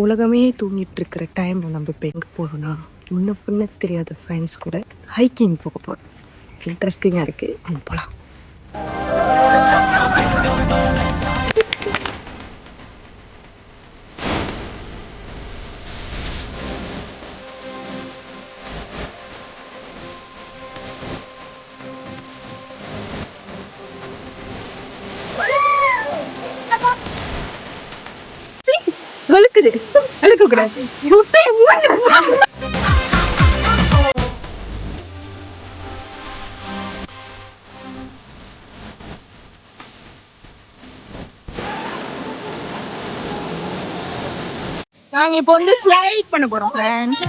உலகமே தூங்கிட்டு இருக்கிற டைம்ல நம்ம இப்போ எங்கே போகிறோம்னா முன்ன பின்ன தெரியாத ஃப்ரெண்ட்ஸ் கூட ஹைக்கிங் போக போகிறோம். இன்ட்ரெஸ்டிங்காக இருக்குது, அங்கே போகலாம். வழுக்குது, வழுக்க கூடாது. நாங்க இப்போ வந்து ஸ்லைட் பண்ண போறோம் ஃப்ரெண்ட்ஸ்.